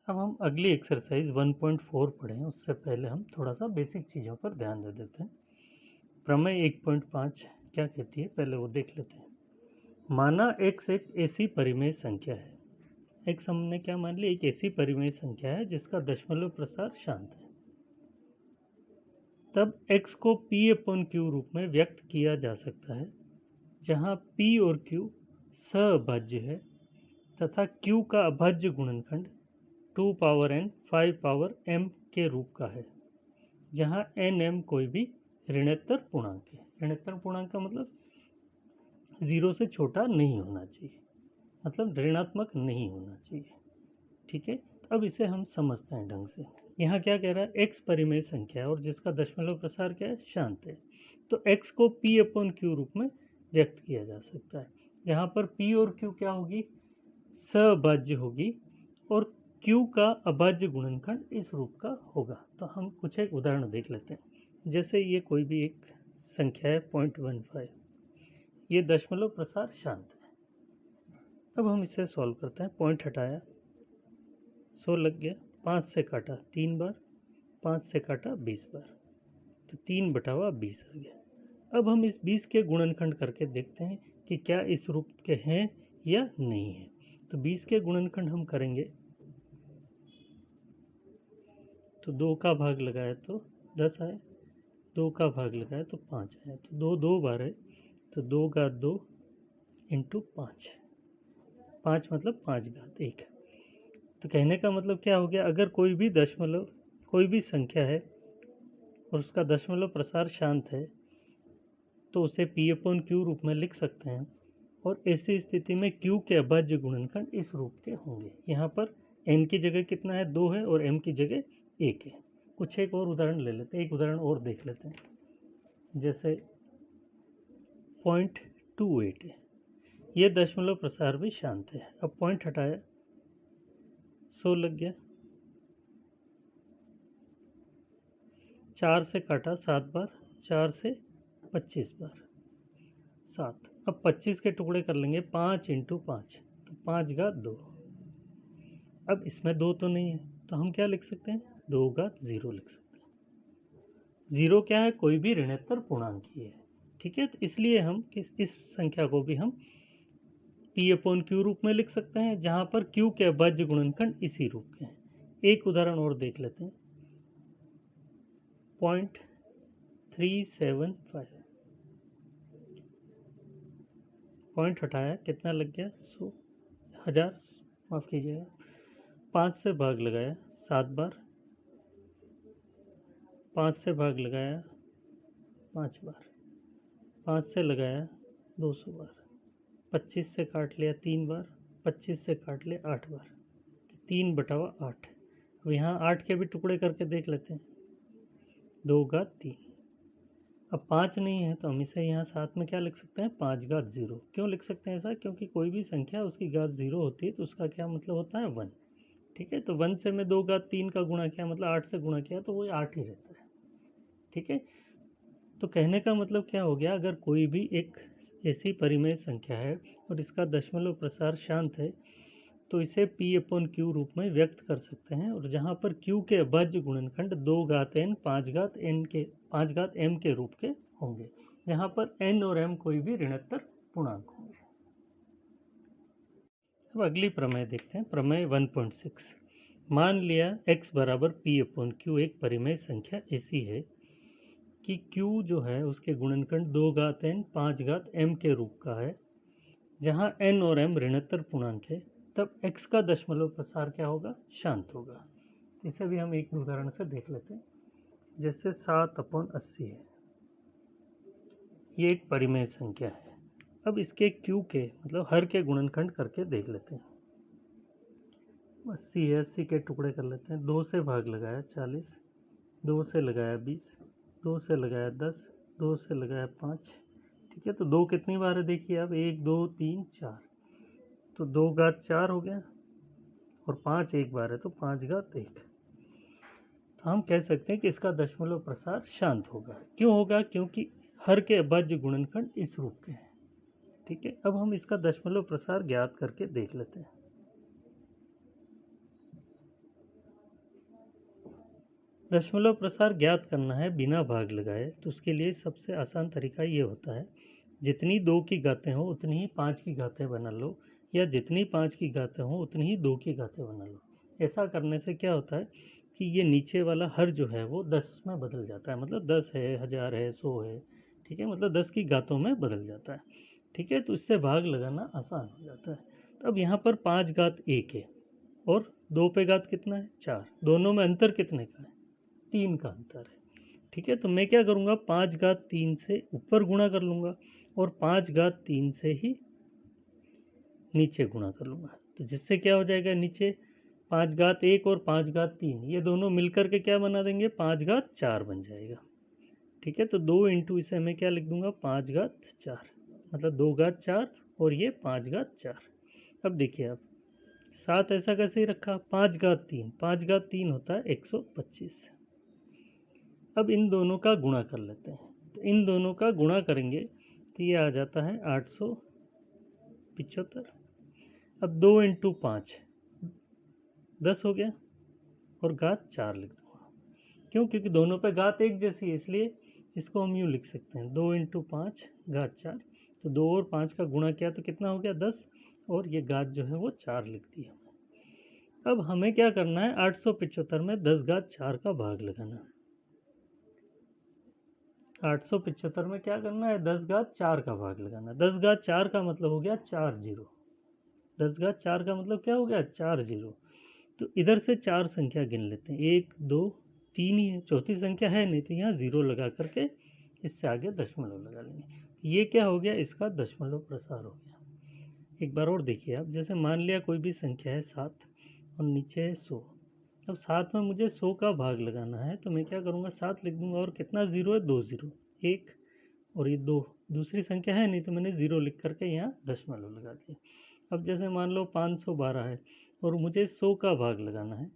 अब हम अगली एक्सरसाइज 1.4 पढ़ें उससे पहले हम थोड़ा सा बेसिक चीज़ों पर ध्यान दे देते हैं। प्रमेय 1.5 क्या कहती है पहले वो देख लेते हैं। माना x एक ऐसी परिमेय संख्या है। x हमने क्या मान लिया, एक ऐसी परिमेय संख्या है जिसका दशमलव प्रसार शांत है। तब x को p/q रूप में व्यक्त किया जा सकता है जहाँ p और q सहअभाज्य है तथा q का अभाज्य गुणनखंड 2 पावर n 5 पावर m के रूप का है, जहाँ n m कोई भी ऋणोत्तर पूर्णांक है। ऋणोत्तर पूर्णांक का मतलब 0 से छोटा नहीं होना चाहिए, मतलब ऋणात्मक नहीं होना चाहिए। ठीक है, अब इसे हम समझते हैं ढंग से। यहाँ क्या कह रहा है, x परिमेय संख्या है और जिसका दशमलव प्रसार क्या है, शांत है। तो x को p/q रूप में व्यक्त किया जा सकता है। यहाँ पर p और q क्या होगी, सहअभाज्य होगी और q का अभाज्य गुणनखंड इस रूप का होगा। तो हम कुछ एक उदाहरण देख लेते हैं। जैसे ये कोई भी एक संख्या है 0.15, ये दशमलव प्रसार शांत है। अब हम इसे सॉल्व करते हैं। पॉइंट हटाया, 100 लग गया, 5 से काटा 3 बार, 5 से काटा 20 बार, तो 3/20 आ गया। अब हम इस 20 के गुणनखंड करके देखते हैं कि क्या इस रूप के हैं या नहीं है। तो 20 के गुणनखंड हम करेंगे तो 2 का भाग लगाया तो 10 आए, 2 का भाग लगाया तो 5 आए, तो 2 2 बार है, तो 2 घात 2 इंटू 5, 5 मतलब 5 घात 1। तो कहने का मतलब क्या हो गया, अगर कोई भी दशमलव, कोई भी संख्या है और उसका दशमलव प्रसार शांत है तो उसे p/q रूप में लिख सकते हैं और ऐसी स्थिति में q के अभाज्य गुणनखंड इस रूप के होंगे। यहाँ पर n की जगह कितना है, 2 है और m की जगह 1 है। कुछ एक और उदाहरण ले लेते हैं, एक उदाहरण और देख लेते हैं। जैसे 0.28 है, ये दशमलव प्रसार भी शांत है। अब पॉइंट हटाया, 100 लग गया, 4 से काटा 7 बार, 4 से 25 बार, 7। अब 25 के टुकड़े कर लेंगे, 5 इंटू 5, तो 5 घात 2। अब इसमें 2 तो नहीं है तो हम क्या लिख सकते हैं, 2 घात 0 लिख सकते हैं। 0 क्या है, कोई भी ऋणोत्तर पूर्णांक ही है। ठीक है, तो इसलिए हम इस संख्या को भी हम p/q रूप में लिख सकते हैं, जहाँ पर q के अभाज्य गुणनखंड इसी रूप के हैं। एक उदाहरण और देख लेते हैं। 0.375, पॉइंट हटाया, कितना लग गया, 100, 1000, माफ़ कीजिएगा। 5 से भाग लगाया 7 बार, 5 से भाग लगाया 5 बार, 5 से लगाया 200 बार, 25 से काट लिया 3 बार, 25 से काट लिया 8 बार, 3/8। अब यहाँ 8 के भी टुकड़े करके देख लेते हैं, 2 घात 3। अब 5 नहीं है तो हम इसे यहाँ साथ में क्या लिख सकते हैं, 5 घात 0। क्यों लिख सकते हैं ऐसा, क्योंकि कोई भी संख्या उसकी घात 0 होती है तो उसका क्या मतलब होता है, 1। ठीक है, तो 1 से मैं 2 घात 3 का गुणा किया, मतलब 8 से गुणा किया, तो वो 8 ही रहता है। ठीक है, तो कहने का मतलब क्या हो गया, अगर कोई भी एक ऐसी परिमेय संख्या है और इसका दशमलव प्रसार शांत है तो इसे p/q रूप में व्यक्त कर सकते हैं, और जहाँ पर q के अभाज्य गुणनखंड 2 घात n 5 घात m के रूप के होंगे, जहाँ पर n और m कोई भी ऋणोत्तर पूर्णांक होंगे। अब अगली प्रमेय देखते हैं, प्रमेय 1.6। मान लिया x बराबर p/q एक परिमेय संख्या ऐसी है कि q जो है उसके गुणनखंड 2 घात n 5 घात m के रूप का है, जहाँ n और m ऋणोत्तर पूर्णांक है, तब x का दशमलव प्रसार क्या होगा, शांत होगा। इसे भी हम एक उदाहरण से देख लेते हैं। जैसे 7/80 है, ये एक परिमेय संख्या है। अब इसके q के मतलब हर के गुणनखंड करके देख लेते हैं। 80 है, 80 के टुकड़े कर लेते हैं। 2 से भाग लगाया 40, 2 से लगाया 20, 2 से लगाया 10, 2 से लगाया 5। ठीक है, तो 2 कितनी बार है देखिए अब, 1 2 3 4, तो 2 घात 4 हो गया, और 5 एक बार है तो 5 घात 1। तो हम कह सकते हैं कि इसका दशमलव प्रसार शांत होगा। क्यों होगा, क्योंकि हर के अभाज्य गुणनखंड इस रूप के हैं। ठीक है, अब हम इसका दशमलव प्रसार ज्ञात करके देख लेते हैं। दशमलव प्रसार ज्ञात करना है बिना भाग लगाए, तो उसके लिए सबसे आसान तरीका ये होता है, जितनी 2 की घातें हो उतनी ही 5 की घातें बना लो, या जितनी 5 की घातें हो उतनी ही 2 की घातें बना लो। ऐसा करने से क्या होता है कि ये नीचे वाला हर जो है वो 10 में बदल जाता है, मतलब 10 है, 1000 है, 100 है, ठीक है, मतलब 10 की घातों में बदल जाता है, ठीक है। तो इससे भाग लगाना आसान हो जाता है। तो अब यहाँ पर 5 घात 1 है और 2 पे घात कितना है, 4, दोनों में अंतर कितने का है, 3 का अंतर है, ठीक है। तो मैं क्या करूँगा, 5 घात 3 से ऊपर गुणा कर लूँगा और 5 घात 3 से ही नीचे गुणा कर लूँगा, तो जिससे क्या हो जाएगा, नीचे 5 घात 1 और 5 घात 3 ये दोनों मिलकर के क्या बना देंगे, 5 घात 4 बन जाएगा, ठीक है। तो 2 इंटू इसे मैं क्या लिख दूंगा, 5 घात 4, मतलब 2 घात 4 और ये 5 घात 4। अब देखिए आप 7 ऐसा कैसे ही रखा, 5 घात 3, 5 घात 3 होता है 125। अब इन दोनों का गुणा कर लेते हैं, तो इन दोनों का गुणा करेंगे तो ये आ जाता है 875। अब 2 इंटू 5 10 हो गया और घात 4 लिख दूंगा, क्यों, क्योंकि दोनों पे घात एक जैसी है, इसलिए इसको हम यूँ लिख सकते हैं 2 इंटू 5 घात 4। तो 2 और 5 का गुणा किया तो कितना हो गया, 10, और ये घात जो है वो 4 लिख दिया। अब हमें क्या करना है, 875 में 10 घात 4 का भाग लगाना है। 875 में क्या करना है, 10 घात 4 का भाग लगाना है। 10 घात 4 का मतलब हो गया 4 जीरो, 10 घात 4 का मतलब क्या हो गया, 4 जीरो। तो इधर से 4 संख्या गिन लेते हैं, 1 2 3 ही है, चौथी संख्या है नहीं, तो यहाँ 0 लगा करके इससे आगे दशमलव लगा लेंगे। ये क्या हो गया, इसका दशमलव प्रसार हो गया। एक बार और देखिए आप, जैसे मान लिया कोई भी संख्या है 7 और नीचे है 100। अब 7 में मुझे 100 का भाग लगाना है, तो मैं क्या करूँगा, 7 लिख दूंगा और कितना जीरो है, 2 जीरो, 1 और ये 2, दूसरी संख्या है नहीं तो मैंने 0 लिख करके यहाँ दशमलव लगा दिया। अब जैसे मान लो 512 है और मुझे 100 का भाग लगाना है,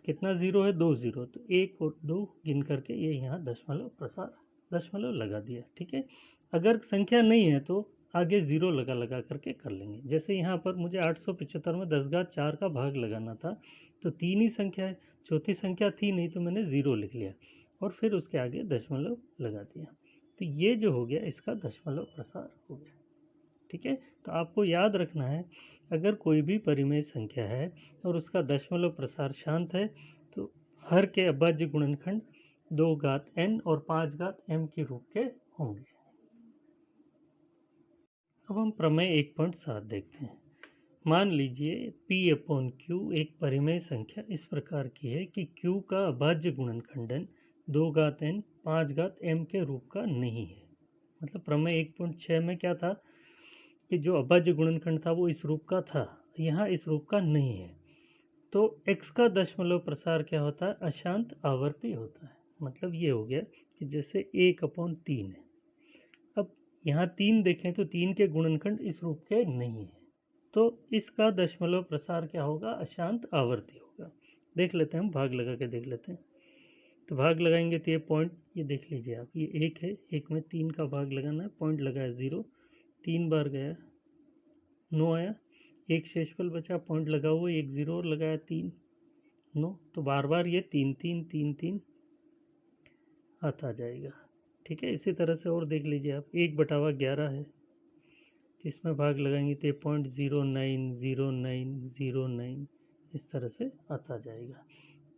कितना जीरो है, 2 जीरो, तो 1 और 2 गिन करके ये यहाँ दशमलव प्रसार दशमलव लगा दिया, ठीक है। अगर संख्या नहीं है तो आगे 0 लगा लगा करके कर लेंगे। जैसे यहाँ पर मुझे 875 में 10 घात 4 का भाग लगाना था, तो 3 ही संख्या है, चौथी संख्या थी नहीं तो मैंने 0 लिख लिया और फिर उसके आगे दशमलव लगा दिया। तो ये जो हो गया इसका दशमलव प्रसार हो गया, ठीक है। तो आपको याद रखना है, अगर कोई भी परिमेय संख्या है और उसका दशमलव प्रसार शांत है, तो हर के अभाज्य गुणनखंड 2 घात n और 5 घात m के रूप के होंगे। अब हम प्रमेय 1.7 देखते हैं। मान लीजिए P अपॉन Q एक परिमेय संख्या इस प्रकार की है कि Q का अभाज्य गुणनखंडन 2 घात n 5 घात m के रूप का नहीं है। मतलब प्रमेय 1.6 में क्या था कि जो अभाज्य गुणनखंड था वो इस रूप का था, यहाँ इस रूप का नहीं है। तो x का दशमलव प्रसार क्या होता है, अशांत आवर्ती होता है। मतलब ये हो गया कि जैसे 1/3 है, अब यहाँ 3 देखें तो 3 के गुणनखंड इस रूप के नहीं है, तो इसका दशमलव प्रसार क्या होगा, अशांत आवर्ती होगा। देख लेते हैं, हम भाग लगा के देख लेते हैं। तो भाग लगाएंगे तो ये पॉइंट, ये देख लीजिए आप, ये 1 है, 1 में 3 का भाग लगाना है, पॉइंट लगाया 0, 3 बार गया 9 आया, एक शेषफल बचा, पॉइंट लगा हुआ, 1 0 और लगाया 3 9, तो बार बार ये 3 3 3 3 आता जाएगा, ठीक है। इसी तरह से और देख लीजिए आप, 1/11 है, इसमें भाग लगाएंगे तो 0.090909 इस तरह से आता जाएगा।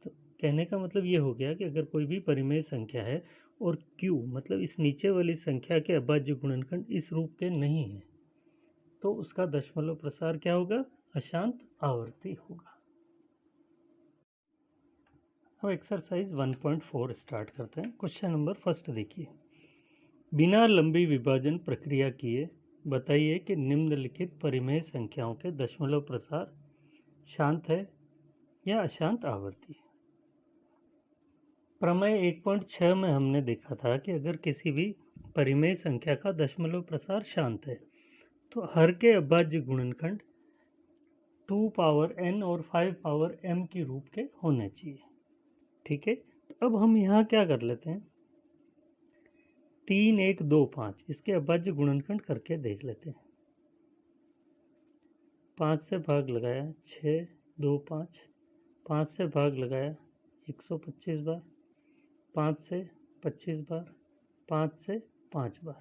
तो कहने का मतलब ये हो गया कि अगर कोई भी परिमेय संख्या है और Q मतलब इस नीचे वाली संख्या के अभाज्य गुणनखंड इस रूप के नहीं है, तो उसका दशमलव प्रसार क्या होगा, अशांत आवर्ती होगा। अब एक्सरसाइज 1.4 स्टार्ट करते हैं। क्वेश्चन नंबर फर्स्ट देखिए, बिना लंबी विभाजन प्रक्रिया किए बताइए कि निम्नलिखित परिमेय संख्याओं के दशमलव प्रसार शांत है या अशांत आवर्ती है। प्रमेय 1.6 में हमने देखा था कि अगर किसी भी परिमेय संख्या का दशमलव प्रसार शांत है तो हर के अभाज्य गुणनखंड 2 पावर n और 5 पावर m के रूप के होने चाहिए, ठीक है। तो अब हम यहाँ क्या कर लेते हैं, 3 1 2 5 इसके अभाज्य गुणनखंड करके देख लेते हैं। 5 से भाग लगाया 6 2 5, 5 से भाग लगाया 125 बार, 5 से 25 बार, 5 से 5 बार।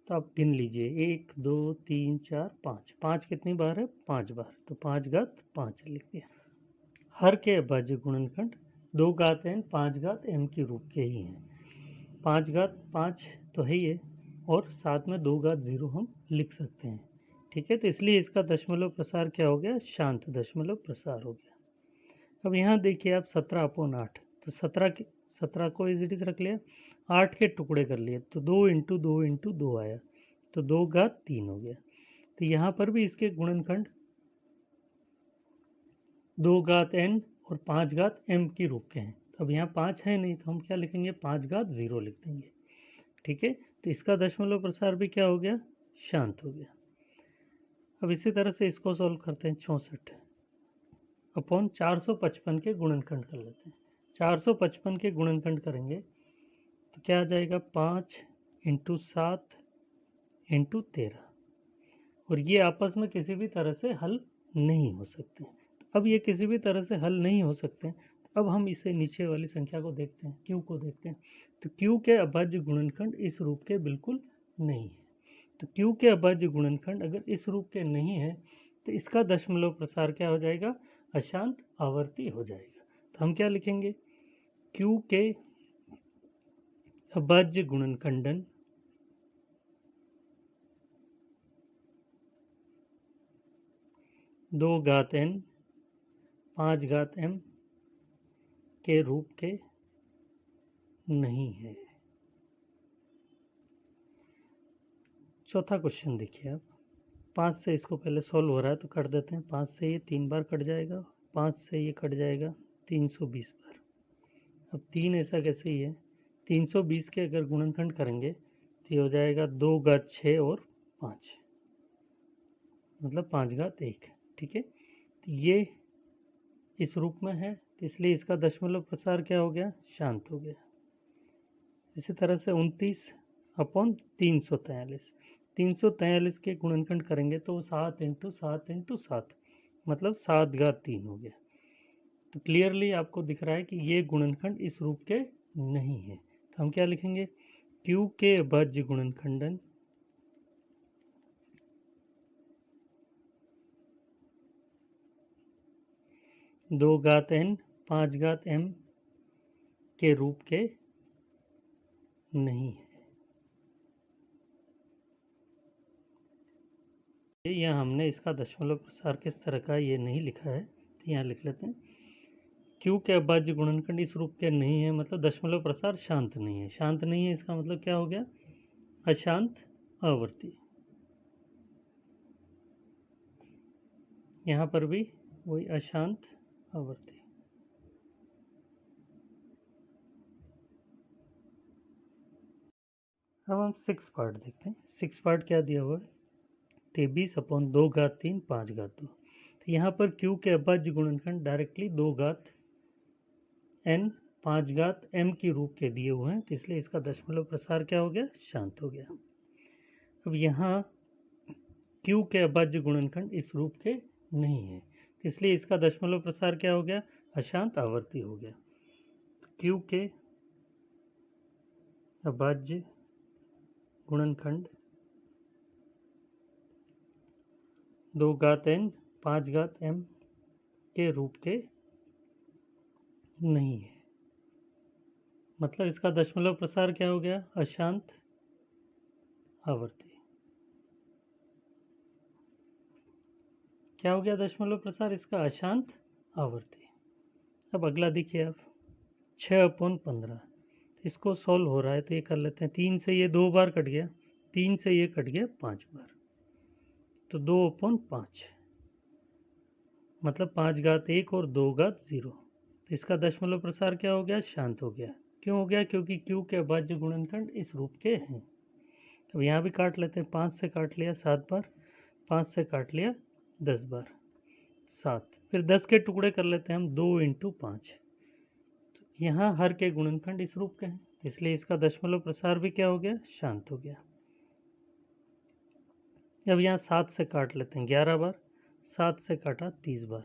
तो आप गिन लीजिए 1 2 3 4 5। 5 कितनी बार है? 5 बार। तो 5 घात 5 लिख दिया। हर के अभाज्य गुणनखंड 2 घात n 5 घात m के रूप के ही हैं। 5 घात 5 तो है ही है और साथ में 2 घात 0 हम लिख सकते हैं। ठीक है, तो इसलिए इसका दशमलव प्रसार क्या हो गया? शांत दशमलव प्रसार हो गया। अब यहाँ देखिए आप 17/8, तो 17 को एज इट इज रख लिया, 8 के टुकड़े कर लिए, तो 2 इंटू 2 इंटू 2 आया, तो 2 घात 3 हो गया। तो यहाँ पर भी इसके गुणनखंड 2 घात n और 5 घात m के रूप के हैं। अब यहाँ 5 है नहीं, तो हम क्या लिखेंगे? 5 घात 0 लिख देंगे। ठीक है, तो इसका दशमलव प्रसार भी क्या हो गया? शांत हो गया। अब इसी तरह से इसको सॉल्व करते हैं। 64 अपॉन 455 के गुणनखंड कर लेते हैं। 455 के गुणनखंड करेंगे तो क्या आ जाएगा? 5 इंटू 7 इंटू 13, और ये आपस में किसी भी तरह से हल नहीं हो सकते। अब ये किसी भी तरह से हल नहीं हो सकते, अब हम इसे नीचे वाली संख्या को देखते हैं, क्यू को देखते हैं। तो क्यू के अभाज्य गुणनखंड इस रूप के बिल्कुल नहीं है। तो क्यू के अभाज्य गुणनखंड अगर इस रूप के नहीं है तो इसका दशमलव प्रसार क्या हो जाएगा? अशांत आवर्ती हो जाएगा। तो हम क्या लिखेंगे? क्यू के अभाज्य गुणनखंडन 2 घात n 5 घात m के रूप के नहीं है। चौथा क्वेश्चन देखिए आप। 5 से इसको पहले सॉल्व हो रहा है तो कर देते हैं। 5 से ये 3 बार कट जाएगा, 5 से ये कट जाएगा 320 बार। अब 3 ऐसा कैसे ही है? 320 के अगर गुणनखंड करेंगे तो ये हो जाएगा 2 घात 6 और 5, मतलब 5 घात 1। ठीक है, तो ये इस रूप में है, तो इसलिए इसका दशमलव प्रसार क्या हो गया? शांत हो गया। इसी तरह से 29 अपॉन 343, 343 के गुणनखंड करेंगे तो 7 इंटू 7 इंटू 7, मतलब 7 घात 3 हो गया। तो क्लियरली आपको दिख रहा है कि ये गुणनखंड इस रूप के नहीं है। तो हम क्या लिखेंगे? क्यू के अभाज्य गुणनखंडन 2 घात n 5 घात m के रूप के नहीं है। यहाँ हमने इसका दशमलव प्रसार किस तरह का ये नहीं लिखा है, तो यहाँ लिख लेते हैं। क्यू के अभाज्य गुणनखंड इस रूप के नहीं है, मतलब दशमलव प्रसार शांत नहीं है। शांत नहीं है इसका मतलब क्या हो गया? अशांत आवर्ती। यहाँ पर भी वही अशांत आवर्ती। अब हम 6 पार्ट देखते हैं। 6 पार्ट क्या दिया हुआ है? 23 अपॉन 2 घात 3 5 घात 2। तो यहाँ पर क्यू के अभाज्य गुणनखंड डायरेक्टली 2 घात n 5 घात m के रूप के दिए हुए हैं, तो इसलिए इसका दशमलव प्रसार क्या हो गया? शांत हो गया। अब यहाँ क्यू के अभाज्य गुणनखंड इस रूप के नहीं है, तो इसलिए इसका दशमलव प्रसार क्या हो गया? अशांत आवर्ती हो गया। क्यू के अभाज्य गुणनखंड 2 घात n 5 घात m के रूप के नहीं है, मतलब इसका दशमलव प्रसार क्या हो गया? अशांत आवर्ती। क्या हो गया दशमलव प्रसार? इसका अशांत आवर्ती। अब अगला देखिए आप, 6/15, इसको सॉल्व हो रहा है तो ये कर लेते हैं। 3 से ये 2 बार कट गया, 3 से ये कट गया 5 बार, तो 2/5, मतलब 5 घात 1 और 2 घात 0। तो इसका दशमलव प्रसार क्या हो गया? शांत हो गया। क्यों हो गया? क्योंकि क्यू के अभाज्य गुणनखंड इस रूप के हैं। अब यहाँ भी काट लेते हैं। 5 से काट लिया 7 बार, 5 से काट लिया 10 बार, 7। फिर 10 के टुकड़े कर लेते हैं हम, 2 इंटू 5। यहाँ हर के गुणनखंड इस रूप के हैं, इसलिए इसका दशमलव प्रसार भी क्या हो गया? शांत हो गया। अब यहाँ 7 से काट लेते हैं 11 बार, 7 से काटा 30 बार,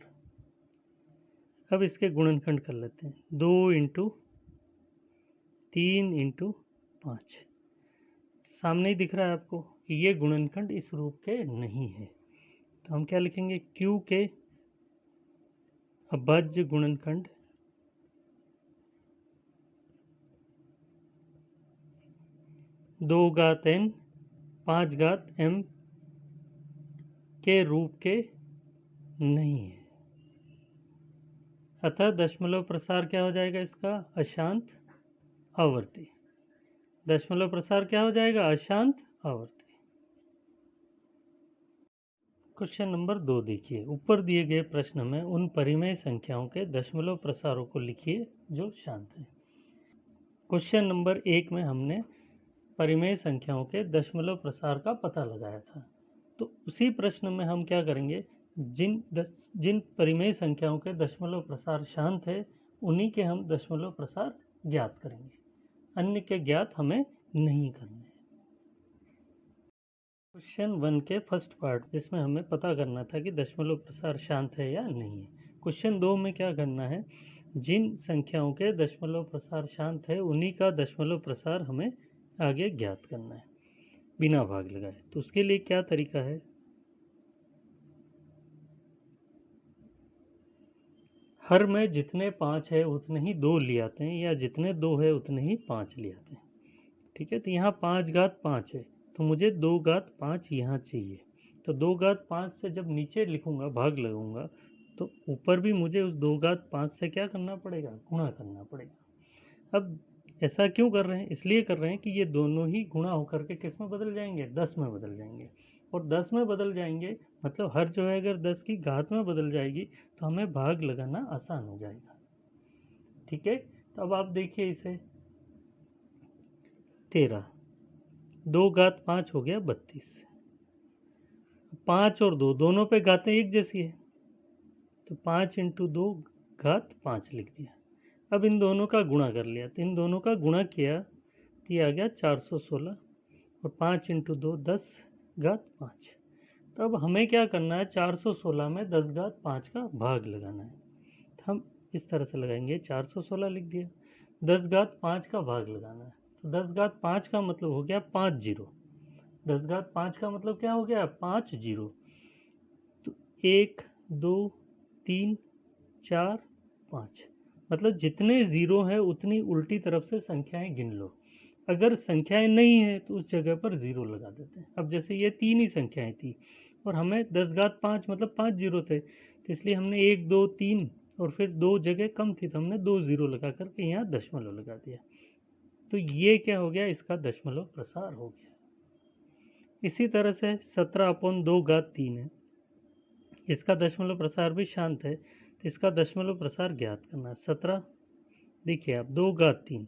अब इसके गुणनखंड कर लेते हैं। 2 इंटू 3 इंटू 5। सामने ही दिख रहा है आपको कि ये गुणनखंड इस रूप के नहीं है, तो हम क्या लिखेंगे, q के अभाज्य गुणनखंड दो घात n 5 घात m के रूप के नहीं है। अतः दशमलव प्रसार क्या हो जाएगा इसका, अशांत आवर्ती। दशमलव प्रसार क्या हो जाएगा, अशांत आवर्ती। क्वेश्चन नंबर 2 देखिए, ऊपर दिए गए प्रश्न में उन परिमेय संख्याओं के दशमलव प्रसारों को लिखिए जो शांत हैं। क्वेश्चन नंबर 1 में हमने परिमेय संख्याओं के दशमलव प्रसार का पता लगाया था, तो उसी प्रश्न में हम क्या करेंगे, जिन परिमेय संख्याओं के दशमलव प्रसार शांत है उन्हीं के हम दशमलव प्रसार ज्ञात करेंगे, अन्य के ज्ञात हमें नहीं करने। क्वेश्चन 1 के फर्स्ट पार्ट, जिसमें हमें पता करना था कि दशमलव प्रसार शांत है या नहीं है। क्वेश्चन 2 में क्या करना है, जिन संख्याओं के दशमलव प्रसार शांत है उन्हीं का दशमलव प्रसार हमें आगे ज्ञात करना है बिना भाग लगाए। तो उसके लिए क्या तरीका है, हर में जितने 5 है उतने ही 2 ले आते हैं, या जितने 2 है उतने ही 5 ले आते हैं। ठीक है, तो यहाँ 5 घात 5 है, तो मुझे 2 घात 5 यहाँ चाहिए। तो 2 घात 5 से जब नीचे लिखूंगा, भाग लगाऊंगा, तो ऊपर भी मुझे उस 2 घात 5 से क्या करना पड़ेगा, गुणा करना पड़ेगा। अब ऐसा क्यों कर रहे हैं, इसलिए कर रहे हैं कि ये दोनों ही गुणा होकर के किस में बदल जाएंगे, 10 में बदल जाएंगे। और 10 में बदल जाएंगे मतलब हर जो है अगर 10 की घात में बदल जाएगी तो हमें भाग लगाना आसान हो जाएगा। ठीक है, तो अब आप देखिए इसे, 13, 2 घात 5 हो गया 32। 5 और 2 दोनों पे घातें एक जैसी है, तो 5 इंटू 2 घात 5 लिख दिया। अब इन दोनों का गुणा कर लिया, तो इन दोनों का गुणा किया तो ये आ गया 416, और 5 इंटू 2 10 घात 5। तो अब हमें क्या करना है, 416 में 10 घात 5 का भाग लगाना है। तो हम इस तरह से लगाएंगे, 416 लिख दिया, 10 घात 5 का भाग लगाना है। तो 10 घात 5 का मतलब हो गया 5 जीरो, 10 घात 5 का मतलब क्या हो गया, 5 जीरो। तो 1 2 3 4 5, मतलब जितने जीरो हैं उतनी उल्टी तरफ से संख्याएं गिन लो। अगर संख्याएं नहीं है तो उस जगह पर जीरो लगा देते हैं। अब जैसे ये 3 ही संख्याएं थी और हमें 10 घात 5 मतलब 5 जीरो थे, तो इसलिए हमने 1 2 3 और फिर 2 जगह कम थी तो हमने 2 जीरो लगा करके यहाँ दशमलव लगा दिया। तो ये क्या हो गया, इसका दशमलव प्रसार हो गया। इसी तरह से 17/2 घात 3 है, इसका दशमलव प्रसार भी शांत है, तो इसका दशमलव प्रसार ज्ञात करना है। 17 देखिए आप 2 घात 3,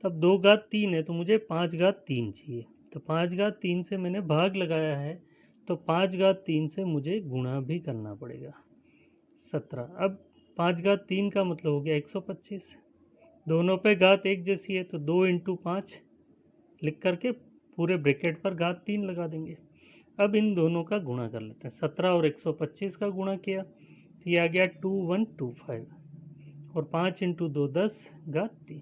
तब 2 घात 3 है तो मुझे 5 घात 3 चाहिए, तो 5 घात 3 से मैंने भाग लगाया है, तो 5 घात 3 से मुझे गुणा भी करना पड़ेगा 17। अब 5 घात 3 का मतलब हो गया 125, दोनों पे घात एक जैसी है तो 2 इंटू 5 लिख करके पूरे ब्रैकेट पर घात 3 लगा देंगे। अब इन दोनों का गुणा कर लेते हैं, 17 और 125 का गुणा किया तो ये आ गया 2125, और 5 इंटू 2 10 घात 3।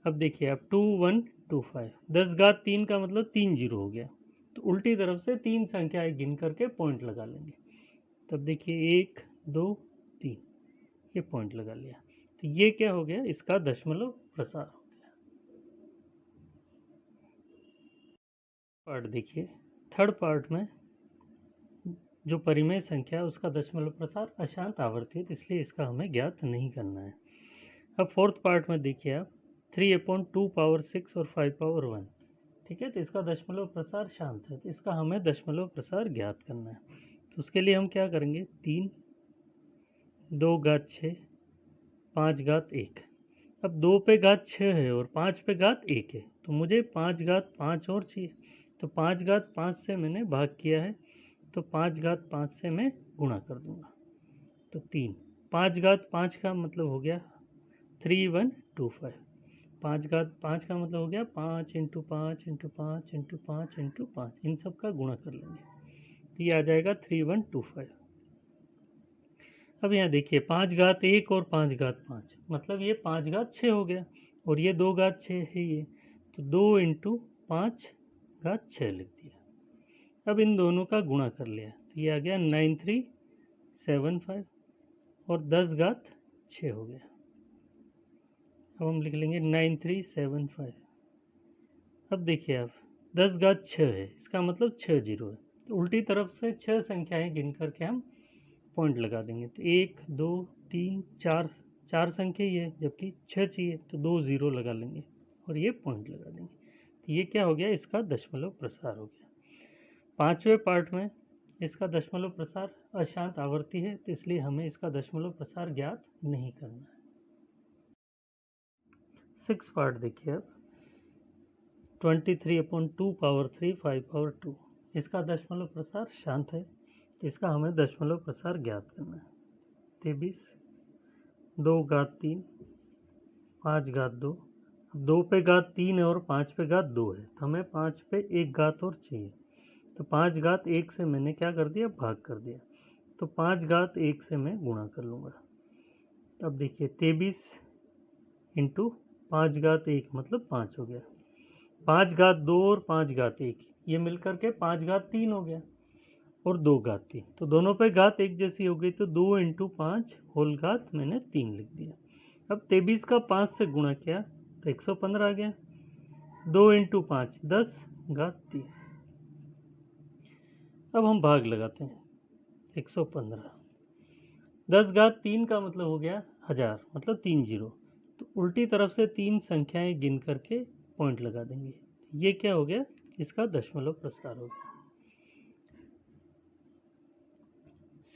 अब देखिए अब 2125, 10 घात 3 का मतलब 3 जीरो हो गया, तो उल्टी तरफ से 3 संख्याएं गिन करके पॉइंट लगा लेंगे। तब देखिए 1 2 3, ये पॉइंट लगा लिया, तो ये क्या हो गया, इसका दशमलव प्रसार हो गया। पार्ट देखिए, थर्ड पार्ट में जो परिमेय संख्या है उसका दशमलव प्रसार अशांत आवर्ती है, इसलिए इसका हमें ज्ञात नहीं करना है। अब फोर्थ पार्ट में देखिए आप, 3/2 पावर 6 और 5 पावर 1, ठीक है, तो इसका दशमलव प्रसार शांत है, तो इसका हमें दशमलव प्रसार ज्ञात करना है। तो उसके लिए हम क्या करेंगे, 3 2 घात 6 5 घात 1। अब 2 पे घात 6 है और 5 पे घात 1 है, तो मुझे 5 घात 5 और चाहिए, तो 5 घात 5 से मैंने भाग किया है, तो 5 घात 5 से मैं गुणा कर दूंगा, तो 3। 5 घात 5 का मतलब हो गया 3125, 5 घात 5 का मतलब हो गया 5 इंटू 5 इंटू 5 इंटू 5 इंटू 5, इन सब का गुणा कर लेंगे, तो ये आ जाएगा 3125। अब यहाँ देखिए 5 घात 1 और 5 घात 5, मतलब ये 5 घात 6 हो गया और ये 2 घात 6 है ये, तो 2 इंटू 5 घात 6 लिख दिया। अब इन दोनों का गुणा कर लिया तो ये आ गया 9375 और 10 घात 6 हो गया। अब हम लिख लेंगे 9375। अब देखिए आप 10 घात 6 है, इसका मतलब 6 जीरो है, तो उल्टी तरफ से 6 संख्याएं गिन करके हम पॉइंट लगा देंगे। तो 1 2 3 4, 4 संख्या ही है जबकि 6 चाहिए, तो 2 जीरो लगा लेंगे और ये पॉइंट लगा देंगे। तो ये क्या हो गया, इसका दशमलव प्रसार हो गया। पांचवें पार्ट में इसका दशमलव प्रसार अशांत आवर्ती है, तो इसलिए हमें इसका दशमलव प्रसार ज्ञात नहीं करना है। 6 पार्ट देखिए अब 23/2 पावर 3 5 पावर 2, इसका दशमलव प्रसार शांत है, इसका हमें दशमलव प्रसार ज्ञात करना है। 23 2 घात 3 5 घात 2, 2 पे घात 3 है और 5 पे घात 2 है, तो हमें 5 पे 1 घात और चाहिए, तो 5 घात 1 से मैंने क्या कर दिया, भाग कर दिया, तो 5 घात 1 से मैं गुणा कर लूँगा। अब देखिए 23 इंटू 5 घात 1 मतलब 5 हो गया, 5 घात 2 और 5 घात 1 ये मिलकर के 5 घात 3 हो गया और 2 घात 3, तो दोनों पे घात एक जैसी हो गई, तो 2 इंटू 5 होल घात मैंने 3 लिख दिया। अब 23 का 5 से गुणा किया तो 115 आ गया, 2 इंटू 5 10 घात 3। अब हम भाग लगाते हैं, 115 10 घात 3 का मतलब हो गया 1000, मतलब 3 जीरो, तो उल्टी तरफ से 3 संख्याएं गिन करके पॉइंट लगा देंगे। ये क्या हो गया, इसका दशमलव प्रसार हो गया।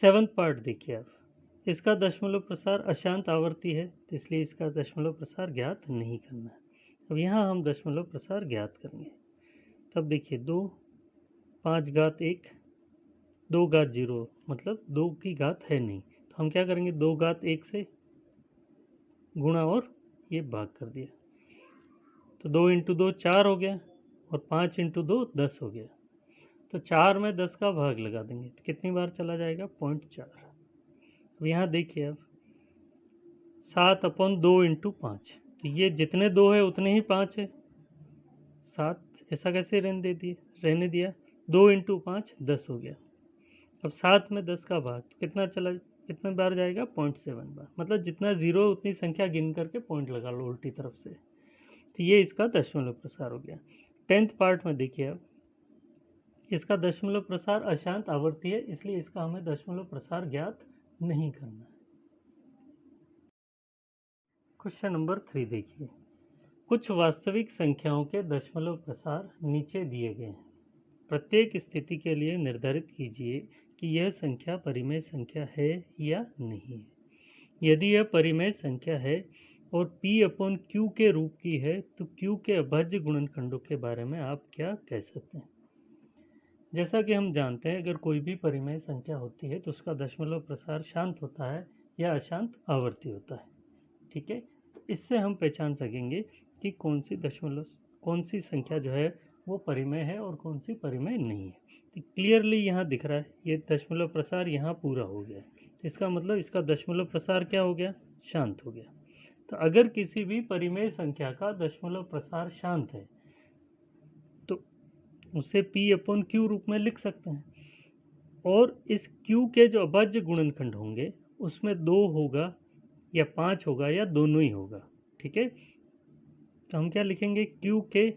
7th पार्ट देखिए आप, इसका दशमलव प्रसार अशांत आवर्ती है, तो इसलिए इसका दशमलव प्रसार ज्ञात नहीं करना है। अब यहाँ हम दशमलव प्रसार ज्ञात करेंगे। तब देखिए 2 5 घात 1 2 घात 0, मतलब 2 की घात है नहीं, तो हम क्या करेंगे, 2 घात 1 से गुणा और ये भाग कर दिया, तो 2 इंटू 2 4 हो गया और 5 इंटू 2 10 हो गया, तो 4 में 10 का भाग लगा देंगे, तो कितनी बार चला जाएगा, 0.4। अब यहाँ देखिए अब 7/2 इंटू 5, तो ये जितने 2 है उतने ही 5 है, 7 ऐसा कैसे रहने दिया, 2 इंटू 5 10 हो गया। अब 7 में 10 का भाग कितना चला, कितने बार जाएगा, 0.7 बार, मतलब जितना जीरो उतनी संख्या गिन करके पॉइंट लगा लो उल्टी तरफ से, तो ये इसका दशमलव प्रसार हो गया। 10th पार्ट में देखिए अब, इसका दशमलव प्रसार अशांत आवर्ती है, इसलिए इसका हमें दशमलव प्रसार ज्ञात नहीं करना है। क्वेश्चन नंबर 3 देखिए, कुछ वास्तविक संख्याओं के दशमलव प्रसार नीचे दिए गए हैं, प्रत्येक स्थिति के लिए निर्धारित कीजिए कि यह संख्या परिमेय संख्या है या नहीं है। यदि यह परिमेय संख्या है और P/Q के रूप की है, तो Q के अभाज्य गुणनखंडों के बारे में आप क्या कह सकते हैं। जैसा कि हम जानते हैं, अगर कोई भी परिमेय संख्या होती है तो उसका दशमलव प्रसार शांत होता है या अशांत आवर्ती होता है। ठीक है, तो इससे हम पहचान सकेंगे कि कौन सी संख्या जो है वो परिमेय है और कौन सी परिमेय नहीं है। तो क्लियरली यहाँ दिख रहा है, ये दशमलव प्रसार यहाँ पूरा हो गया, इसका मतलब इसका दशमलव प्रसार क्या हो गया, शांत हो गया। तो अगर किसी भी परिमेय संख्या का दशमलव प्रसार शांत है तो उसे P/Q रूप में लिख सकते हैं, और इस Q के जो अभाज्य गुणनखंड होंगे उसमें 2 होगा या 5 होगा या दोनों ही होगा। ठीक है, तो हम क्या लिखेंगे, Q के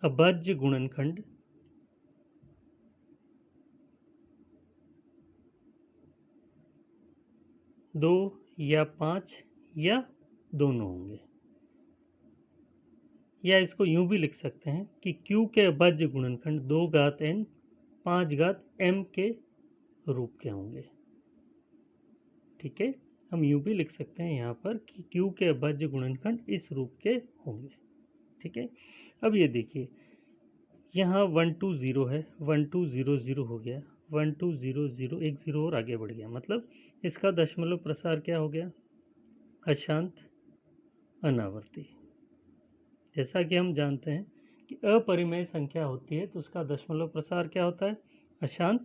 अभाज्य गुणनखंड 2 या 5 या दोनों होंगे, या इसको यूं भी लिख सकते हैं कि Q के अभाज्य गुणनखंड 2 घात n 5 घात m के रूप के होंगे। ठीक है, हम यूं भी लिख सकते हैं यहाँ पर कि Q के अभाज्य गुणनखंड इस रूप के होंगे। ठीक है, अब ये देखिए यहाँ 1 2 0 है, 1 2 0 0 हो गया, 1 2 0 0 एक 0 और आगे बढ़ गया, मतलब इसका दशमलव प्रसार क्या हो गया, अशांत अनावर्ती। जैसा कि हम जानते हैं कि अपरिमेय संख्या होती है तो उसका दशमलव प्रसार क्या होता है, अशांत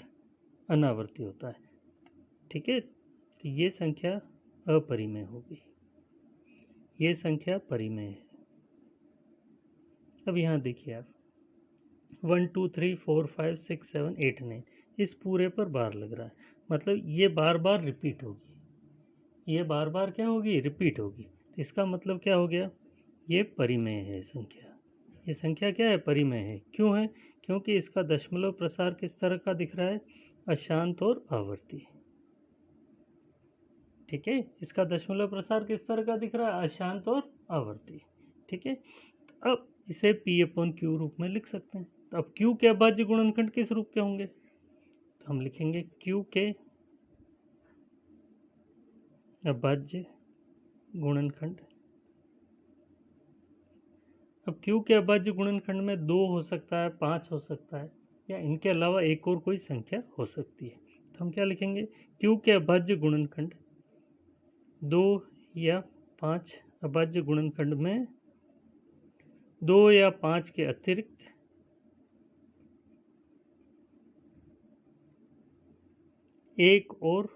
अनावर्ती होता है। ठीक है, तो ये संख्या अपरिमेय होगी, ये संख्या परिमेय है। अब यहाँ देखिए आप 1 2 3 4 5 6 7 8 9 इस पूरे पर बार लग रहा है, मतलब ये बार बार रिपीट होगी, ये बार बार क्या होगी, रिपीट होगी। तो इसका मतलब क्या हो गया, ये परिमेय है संख्या, ये संख्या क्या है, परिमेय है। क्यों है, क्योंकि इसका दशमलव प्रसार किस तरह का दिख रहा है, अशांत और आवर्ती। ठीक है, इसका दशमलव प्रसार किस तरह का दिख रहा है, अशांत और आवर्ती। ठीक है, अब इसे P अपॉन क्यू रूप में लिख सकते हैं। तो अब Q के अभाज्य गुणनखंड किस रूप के होंगे, तो हम लिखेंगे Q के अभाज्य गुणनखंड। अब Q के अभाज्य गुणनखंड में 2 हो सकता है, 5 हो सकता है, या इनके अलावा एक और कोई संख्या हो सकती है। तो हम क्या लिखेंगे, Q के अभाज्य गुणनखंड 2 या 5 अभाज्य गुणनखंड में 2 या 5 के अतिरिक्त एक और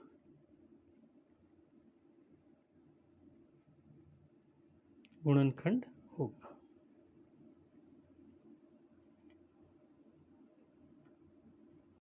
गुणनखंड होगा।